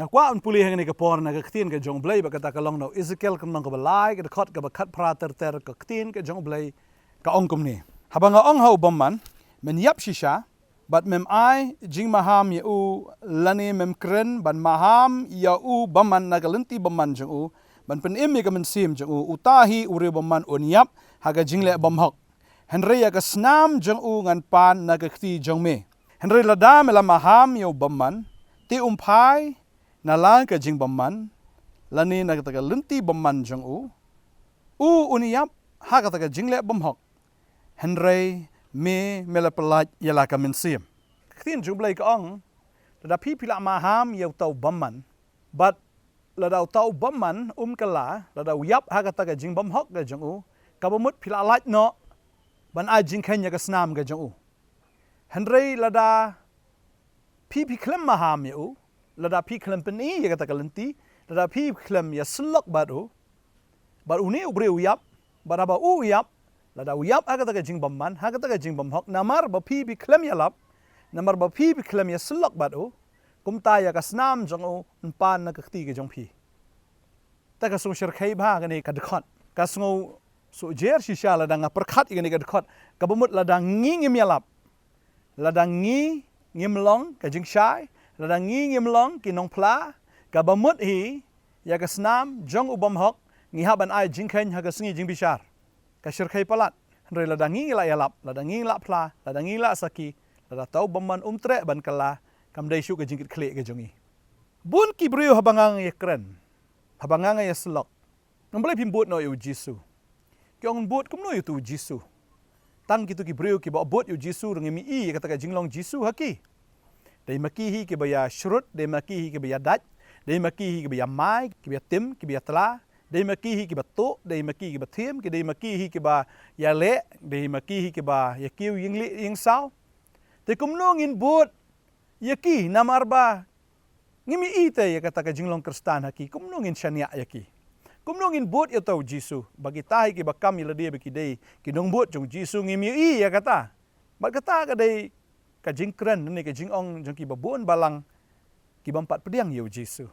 Kwa un pulih ni ke por na ke ktien ke jong blai ba kata kalong no Ezekiel kem nong ke balai ke khot ke bakat prater ter ke ktien ke jong blai ka ong kum ni. Habanga ong hau bomman men yap shisha bat mem ai jing maham ye u lani mem kren ban maham ya u bomman na galenti bomman jong u ban pen im ke men sim jong u utahi ure bomman un yap haga jingle bom hok. Henry ya ke snam jong u ngan pan na ke kti jong me. Henry lada mela maham yo bomman ti umpai na lang ka jing bomman lani na ka lenti bomman jong u uniyap ha ka jingle bom hok Henry me mela pelat yala ka mensim ktin jung blai ka ong da pi pila maham yau tau bomman but la dau tau bomman kala la dau yap ha ka jing bom hok ka jong u ka bomut pila lait no ban a jing kenya ka snam ka jong u Henry la da pi klem maham yu lada pi klem peni ya kata kalenti lada pi klem ya slok baru ni ubre uyap baraba uyap lada uyap aga ta jing bomman ha kata jing bom hok namar ba pi klem ya lap namar ba pi klem ya slok baru kumta ya kasnam jong pan na kakti ke jong pi ta ka sung shir khai ba ga ni ka dkhot ka sung so jer shisha lada nga perkhat ga ni ka dkhot ka bumut lada ngi ngim ya lap lada ngi ngimlong ka jing shai lada ngi ngimlong ki nong pla ka bamut hi ya ka snam jong ubam hok ngi haban ai jing khen ha ka sngi jing bishar ka shir khai palat re lada ngi la yalap lada ngi la pla lada ngi la saki lada tau baman tre ban kala kam dai shu ka jing kit khle ka jongi bun ki brio habangang ye kren habangang ye slok nong boleh pimbut no yu jisu kyong but kum no yu tu jisu tang kitu ki brio ki ba bot yu jisu ngi mi i kata ka jinglong jisu haki dei makihi ke baya shrut dei makihi ke baya daj dei makihi ke baya mai ke baya tim ke baya tla dei makihi ke bato dei makihi ke bathim ke dei makihi ke ba ya le dei makihi ke ba ya kiu yingli ying sao te kumnong in bot yaki namar ba ngimi ite ya kata ka jinglong kristan haki kumnong in shania yaki kumnong in bot ya tau jisu bagi tahi ke bakam ila dia beki dei ki nong bot jong jisu ngimi i ya kata ba kata ka dei ka jing kren ni ka jing ong jong ki babun balang ki bampat pediang yu jisu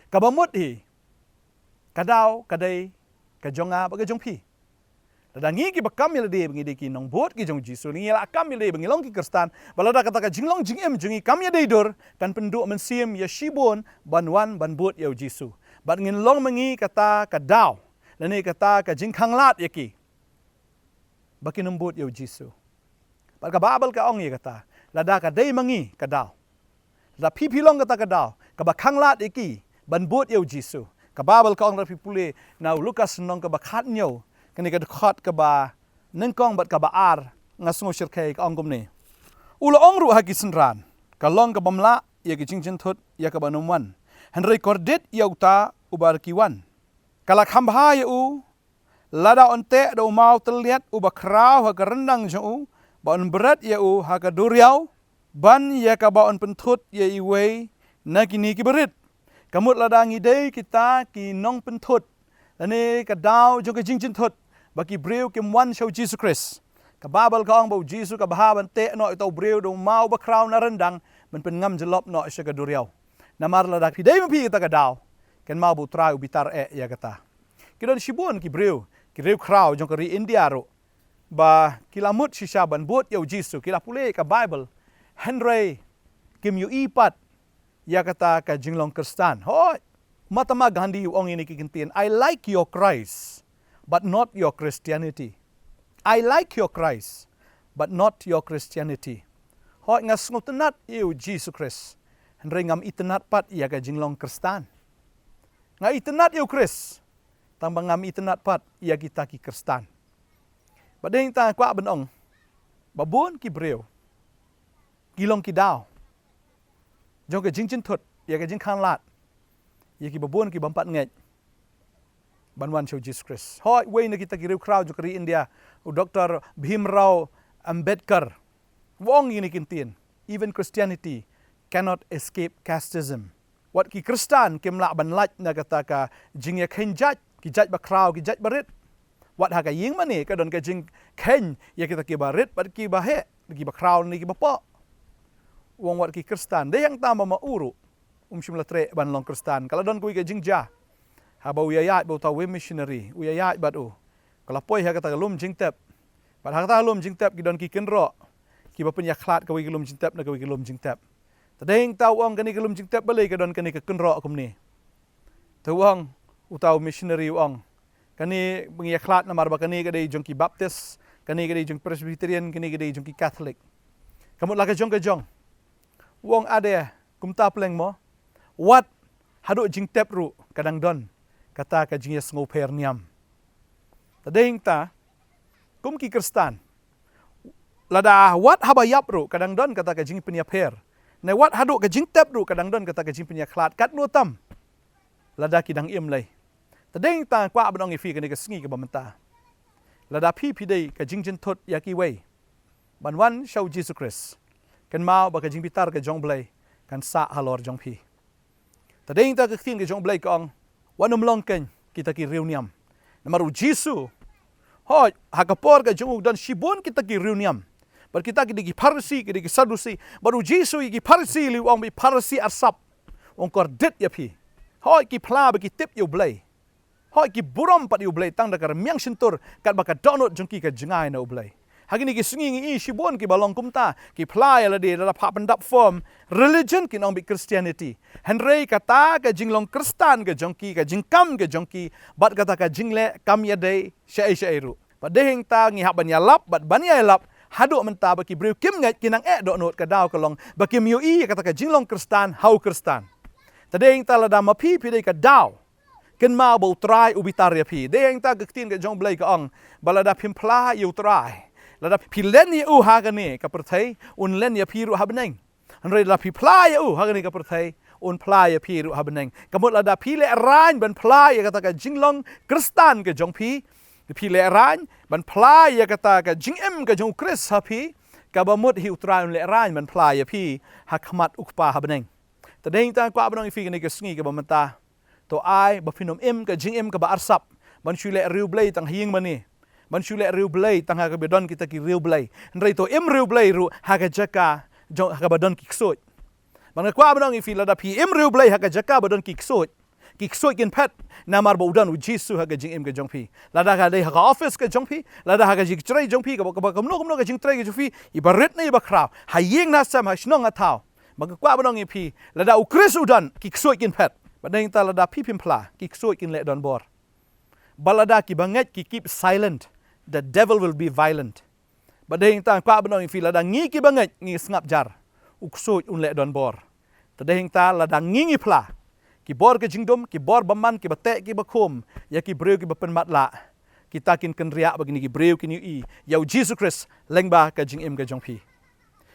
ka bamut hi kadau kadai ka jonga ba ka jong pi da ngi ki bakam yele de ngi de ki nong bot ki jong jisu ni la kam yele ngi long ki kristan balada kata ka jing long jing em jong kam ya de dor kan penduk mensim ya shibon banwan ban bot yu jisu bat ngin long mengi kata ka dau lani kata ka jing khanglat yaki baki nong bot yu jisu ka babal ka ong ye kata lada ka dei mangi ka daw la pipilong kata ka daw ka bakhanglat iki ban bot yo jisu ka babal ka ong ra pipule na lukas nong ka bakhat nyo kani ka khot ka ba nengkong bat ka ba ar ngasngo shirkai ka ong gumne ulo ong ru ha ki sinran ka long ka bamla ye ki chingjin thut ya ka banumwan henry kordet yauta ubar kiwan kala khambha ye u lada onte do mau teliat uba kraw ha ka rendang jo baon berat ya u haka duriau ban ya ka baon pentut ya iwei na kini ki berit kamut ladang ide kita ki nong pentut ane ka daw jong ka jingjin thut baki breu kim wan show Jesus Christ ka babal ka ong bo Jesus ka bahaban te no ito breu do mau ba kraw na rendang men pen ngam jelop no sya ka duriau namar ladak hidai mpi kita ka daw ken mau bu trau bitar ya kata kidon shibun ki breu kraw jong ka ri India ro ba kilamut shisha ban bot yo jisu kila pule ka bible henry kim yu ipat ya kata ka jinglong kristan ho matama gandhi ong ini kikintin I like your Christ but not your Christianity I like your Christ but not your Christianity ho ngas ngotenat yu jisu Christ henry ngam itenat pat ya ka jinglong kristan nga itenat yu Christ tambang ngam itenat pat ya kita ki kristan badeng ta kwa benong babun ki breu kilong ki daw jong ka jingjin thut ya ka jing khang lat ya ki babun ki bampat ngai banwan show Jesus Christ hoi we na kita ki reu crowd jo kri India u Dr. Bhimrao Ambedkar wong ini kintin even Christianity cannot escape casteism wat ki kristan kem la ban lach na kata ka jing ya khen jaj ki jaj ba crowd ki jaj barit wat haka ying mani ka don ka jing ken ya kita ki barit pat ki bahe ki ba crown ni ki ba po wong wat ki kristan de yang tama ma uru Shimlatre ban long Kristan. Kalau don kui ke jingja. Haba uyayat bau tahu missionary. Uyayat batu. Kalau poi ha kata lum jingtep. Bad ha kata lum jingtep ki don ki kenro. Ki ba penya khlat ka wi lum jingtep na ka wi lum jingtep. Tadeng tahu ong kani ke lum jingtep balai ka don kani ke kenro kum ni. Tuang utau missionary ong. Kani penya khlat na marba kani ka dei jong ki Baptist, kani ka dei jong Presbyterian, kani ka dei jong ki Catholic. Kamu la ka jong. Wong ade kumta pleng mo. Wat hadu jingtep ru kadang don. Kata ka jinges ngoper niam. Tadeng ta kum ki Kristan. Lada wat habayap ru kadang don kata ka jing penya per. Na wat hadu ka jingtep ru kadang don kata ka jing penya khlat kat nu tam. Lada ki dang im lai. Tadeng ta kwa abdong ifi kani ka sngi ka bamenta. Lada pi dei ka jing jin thot yaki wei. Ban wan shau Jesus Christ. Kan mau ba ka jing bitar ka jong blai kan sa halor jong pi. Tadeng ta ka khin ka jong blai ka ong wanum long ken kita ki reuniam. Namaru Jisu. Hoi hakapor ka jong dan shibon kita ki reuniam. Bar kita ki digi Parsi ki digi Sadusi. Baru Jisu ki Parsi li ong bi Parsi asap. Ong kor dit ya pi. Hoi ki pla ba ki tip yu blai. Hoi ki buram pat yu blai tang da kar miang sintur kat ba ka donot jong ki ka jengai na blai. Hagini ki sungi ngi shibon ki balong kumta ki pla ya la de da pa pendap form religion ki nong bi Christianity. Henry kata ka jinglong Kristan ka jongki ka jingkam ka jongki bat kata ka jingle kam ya dei syai ru. Bat dehing ta ngi hab banyalap bat banyalap hadu menta ba ki breu kim ngai kinang do not ka daw ka long ba ki miu i kata ka jinglong Kristan hau Kristan. Tadeng ta la da ma pi dei ka daw. Ken ma bo try ubitar ya pi. Dehing ta gaktin ka jong blai ka ong balada pimpla yu try. Lada pilen ya hagani ka perthai un len ya piru habneng. Henry la pipla ya hagani ka perthai un pla ya piru habneng. Kamut lada pile rain ban pla ya kata ka jinglong Kristan ka jong pi. Pile rain ban pla ya kata ka jingem ka jong Kris hapi. Ka bamut hi utrai un le rain ban pla ya pi hakmat ukpa habneng. Tadeng ta kwa abnong ifi ni ka sngi ka bamenta. To ai ba finom im ka jingem ka ba arsap. Ban shule riu blai tang hing mani. Mansyule riu blai tangha ka bedon kita ki riu blai. Nrai to im riu blai ru haga jaka jong haga bedon ki ksot. Bang kwa bedong ifi lada pi im riu blai haga jaka bedon ki ksot. Ki ksot kin pet namar bo udan u Jisu haga jing im ka jong pi. Lada ka dei haga office ka jong pi, lada haga jing trai jong pi ka kamno ka jing trai ka jong pi i barit na i bakraw. Hayeng na sam ha shnong ataw. Bang kwa bedong ifi lada u Kris udan ki ksot kin pet. Badeng ta lada pi pimpla ki ksot kin le don bor. Balada ki banget ki keep silent. The devil will be violent. Badeng ta kwa benong fi lada ngi ki banget ngi ngap jar. Uksoj un le don bor. Tadeng ta lada ngi pla. Ki bor ke jingdom, ki bor baman, ki batek, ki bakum, ya ki breu ki bapen matla. Kita kin kenriak begini ki breu kin yu i. Yau Jesus Christ lengba ka jing im ka jong pi.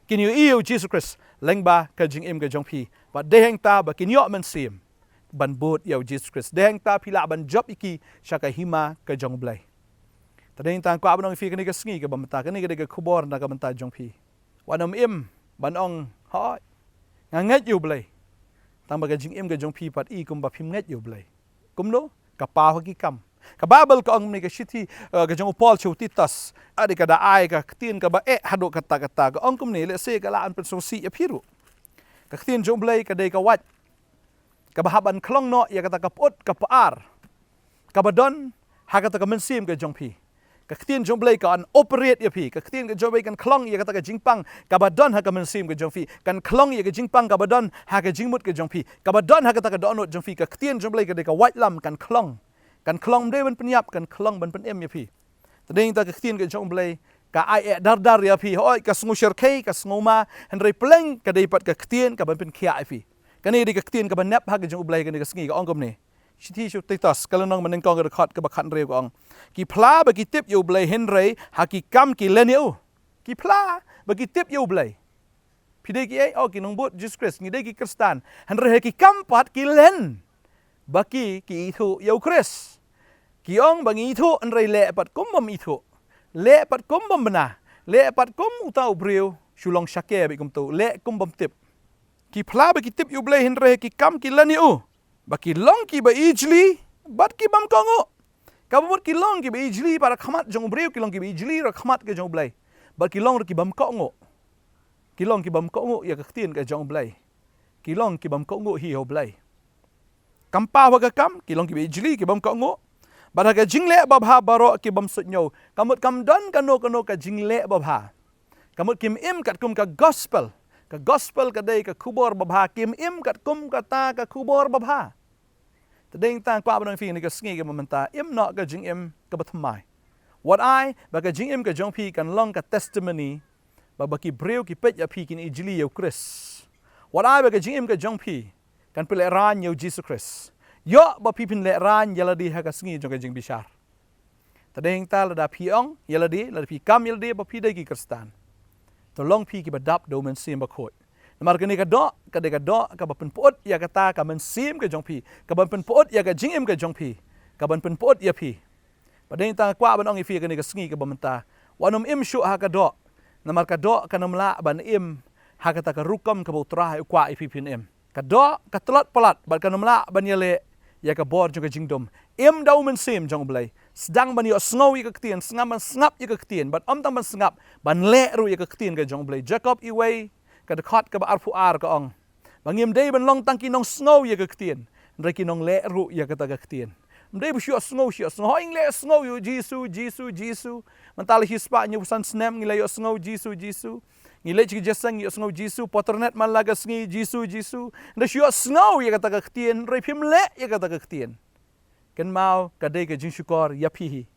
Kin yu i yau Jesus Christ lengba ka jing im ka jong pi. Badeng ta ba kin yok men sim. Ban bot yau Jesus Christ. Deng ta pila ban job iki syaka hima ka jong blai. Tadeng tang kwa banong fi kani ka sngi ka bamta kani ka khubor na ka banta jong pi. Wanam im banong ha nganget yu blai. Tang ba ka jing im ka jong pi pat i kum ba phim nget yu blai. Kum no ka pa ho ki kam. Ka babel ka ong ni ka shiti ka jong Paul chutitas adi ka da ai ka ktien ka ba hado kata ka ong kum ni le se ka la an pen so si ya piru. Ka ktien jong blai ka dei ka wat. Ka bahaban klong no ya kata ka pot ka paar. Ka badon ha kata ka mensim ka jong pi. Ka ktien jong blai ka an operate ya pi. Ka ktien ka jong blai kan klong ya kata ka jingpang ka badon ha ka mensim ka jong pi. Kan klong ya ka jingpang ka badon ha ka jingmut ka jong pi. Ka badon ha kata ka donot jong pi. Ka ktien jong blai ka de ka white lam kan klong. Kan klong de ban penyap kan klong ban pen em ya pi. Tadeng ta ka ktien ka jong blai ka ai dar ya pi. Hoi ka sngu sherkei ka sngu ma henry pleng ka dei pat ka ktien ka ban pen kia ya pi. Kani di ka ktien ka ban nap ha ka jong blai ka ni ka sngi ka ongkom ni. Shiti shutitas kalau nong meneng kong rekat ke bakan reu kong. Ki pla bagi tip yu blai henry haki kam ki len yu. Ki pla bagi tip yu blai. Pide ki ai ki nong bot Jesus Christ ngi de ki Kristan. Henry haki kam pat ki len. Baki ki itu yu Chris. Ki ong bangi itu henry le pat kum bam itu. Le pat kum bam bena. Le pat kum utau breu Shillong syake bi kum tu. Le kum bam tip. Ki pla bagi tip yu blai henry haki kam ki len yu. Baki long ki ba ijli, bat ki bam kongo. Kabut ki long ki ba ijli para khamat jong breu ki long ki ba ijli ra khamat ke jong blai. Bat ki long ki bam kongo. Ki long ki bam kongo ya ka ktien ka jong blai. kilong ki bam ko ngu hi ho blai kampa wa kam kilong ki ijli ki bam ko ngu baraga jingle babha baro ki bam sut nyo kamut kam don kano ka jingle babha kamut kim im kat kum ka gospel ka dei ka khubor babha kim im kat kum ka ta ka khubor babha tadeng tang kwa banang fi ni ka sngi ka mamanta im no ka jing im ka batmai what I ba ka jing im ka jong pi kan long ka testimony ba ki breu ki pet ya pi kin ijli yo Chris what I ba ka jing im ka jong pi kan pele ran yo Jesus Christ yo ba pi pin le ran yaladi ha ka sngi jong ka jing bishar tadeng ta la da pi ong yaladi la pi kam yaladi ba pi dei ki kristan tolong pi ki badap do men sim ba khoi namar kani ka do ka ba pen pot ya kata ka men sim ka jong pi ka ban pen pot ya ka jing im ka jong pi ka ban pen pot ya pi padeng ta kwa ban ong i fi kani ka sngi ka ba menta wanum im shu ha ka do namar ka do ka namla ban im ha kata ka rukam ka butra ha kwa i fi pin im ka do ka tlat palat ban ka namla ban yale ya ka bor jong ka jingdom im do men sim jong blai sedang ban yo sngow i ka ktien sngam ban snap i ka ktien ban am tam ban snap ban le ru i ka ktien ka jong blai Jacob i wei ka dekat ka ba arfu ar ka ong bangim dei ban long tangki nong sngow i ka ktien reki nong le ru i ka ta ka ktien mdei bu shu sngow hoing le sngow yo jisu mentali hispa nyu san snem ngile yo sngow jisu ngile chi jesang yo sngow jisu potternet man laga sngi jisu nda shu sngow i ka ta ka ktien re phim le i ka ta ka ktien kan mau kadai ka jing syukor ya pihi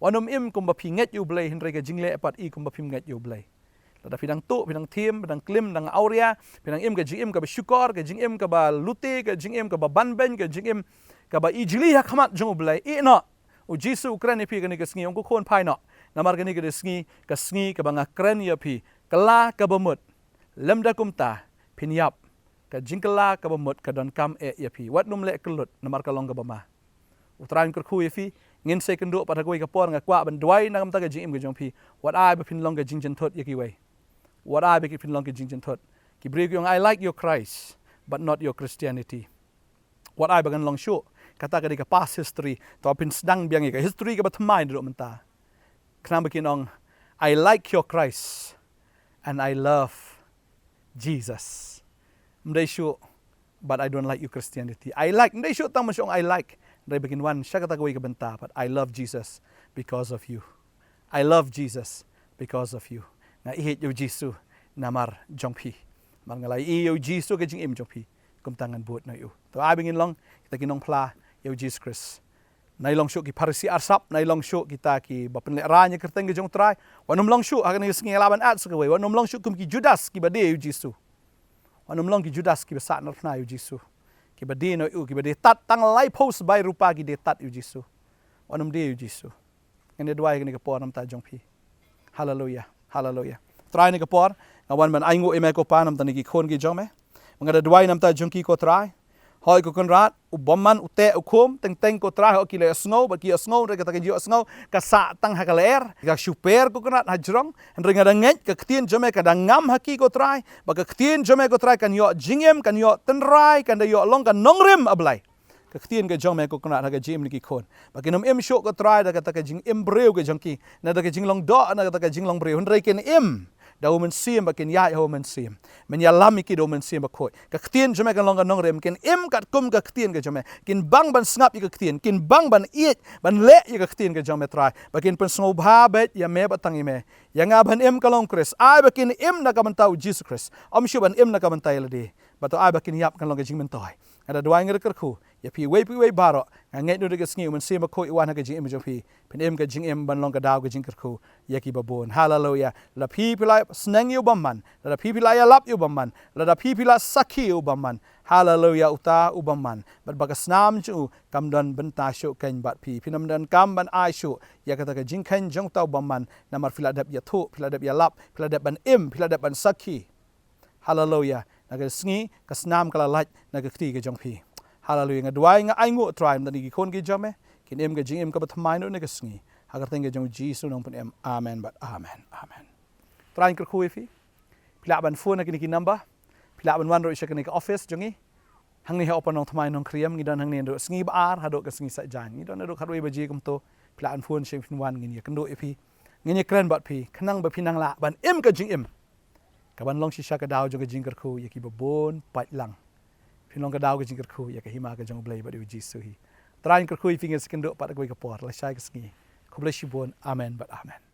wanum im kum ba pinget yu blai hindrai ka jingle pat i kum ba pinget yu blai lada pidang tu pidang tim pidang klim dang auria pidang im ka jing im ka ba syukor ka jing im ka ba lute ka jing im ka ba banben ka jing im ka ba ijli ha khamat jong blai i no u jisu ukraine pi ka ni ka sngi ong ko khon pai no namar ka ni ka sngi ka ba nga kren ya pi kala ka ba mut lemda kum ta pinyap ka jingkala ka ba mut ka don kam e ya pi wat num le kelut namar ka long ka ba ma utrain kur khu fi ngin se kendo pada koi ka por nga kwa ban dwai na kam ta ka jing im ka jong pi what I be pin long ka jing jen thot yaki wei what I be pin long ka jing jen thot ki break yong I like your Christ but not your Christianity what I bagan long show kata ka di ka past history to pin sedang biang ka history ka batmai do menta kna bakin ong I like your Christ and I love Jesus mdai show but I don't like your Christianity I like mdai show tang masong I like dari begin wan siya katagaway ka benta but I love Jesus because of you I love Jesus because of you na ihit yo Jisu namar jongpi mar ngalai iyo Jisu ka jing im jongpi kum tangan buat na yo to ai begin long kita kinong pla yo Jesus Christ nailong syuk ki parisi arsap nailong syuk kita ki bapen le ranya kerteng ke jong try wanum long syuk akan ngi laban at sakaway wanum long syuk kum ki Judas ki bade yo Jisu wanum long ki Judas ki besat narfna yo Jisu ki bade no u ki bade tat tang lai post by rupa ki de tat yu Jisu wanum de yu Jisu ngene dwai ni ka por nam ta jong pi hallelujah try ni ka por awan man ai ngo e me ko pa nam ta ni ki khon ki jong me ngada dwai nam ta jong ki ko try hoi ko kon rat u bomman u te u khom teng ko try ho ki le snow ba ki snow re ka ta ki jo snow ka sa tang ha ka ler ka super ko kon rat ha jrong en ring ada nget ka ktien jome ka da ngam ha ki ko try ba ka ktien jome ko try kan yo jingem kan yo tenrai kan da yo long kan Nongkhryiem ablai ka ktien ka jong me ko kon rat ha ka jim ni ki khon ba kinom im sho ko try da ka ta ka jing im breu ka jong ki na da ka jing long do na ka ta ka jing long breu hendrai ken im da women sim bakin ya women sim men ya lami ki do men sim bakoi ka ktien jome kan long kan Nongkhryiem ken im kat kum ka ktien ka jome kin bang ban snap ka ktien kin bang ban it ban le ka ktien ka jome try bakin pen snow bha bet ya me batang ime ya nga ban im ka long Chris ai bakin im na ka bantau Jesus Christ am shu ban im na ka bantai lade bato ai bakin yap kan long ka jing men toy ada dua ngir kerku ya pi wei baro ngai no de sngi men sim bakoi wan ka jing im jo pi pen im ka jing im ban long ka daw ka jing kerku ya ki babon hallelujah la pi pilai sneng yu baman la pi pilai lap yu baman la pi pilai sakhi yu baman hallelujah uta ubaman bat bagas nam chu kam don benta shu ken bat pi pinam dan kam ban ai shu ya kata ka jing ken jong tau baman namar filadap ya thu filadap ya lap filadap ban im filadap ban sakhi hallelujah naga sngi kasnam kala laj naga kti ke jong pi hallelujah ngadwai nga ai ngu try dan gi kon gi jame kin em ga jing em ka bat mai no naga sngi agar teng jong Jesus nong pen em amen but amen try ker khu fi pila ban phone na ki number pila ban wan ro isha ka office jongi hang ni ha open Nongthymmai Nongkhryiem ngi don hang ni ndo sngi bar ha do ka sngi sa jan ngi don ndo kharoi baji kum to pila an phone sheng fin wan ngi kan do fi ngi kren bat pi khnang ba pinang la ban em ka jing em ka ban long shisha ka daw jo ka jing ker khu yaki ba bon pat lang พี่น้องก็ดาวก็จิงกระคุยอยากให้มาก็จงเบลย์บัดวิจิสุฮีตรายกระคุยฟิงเกอร์สกันโดปัดกวยกระปอดและใช้กสกีขอบเลชิบุนอาเมนบัดอาเมน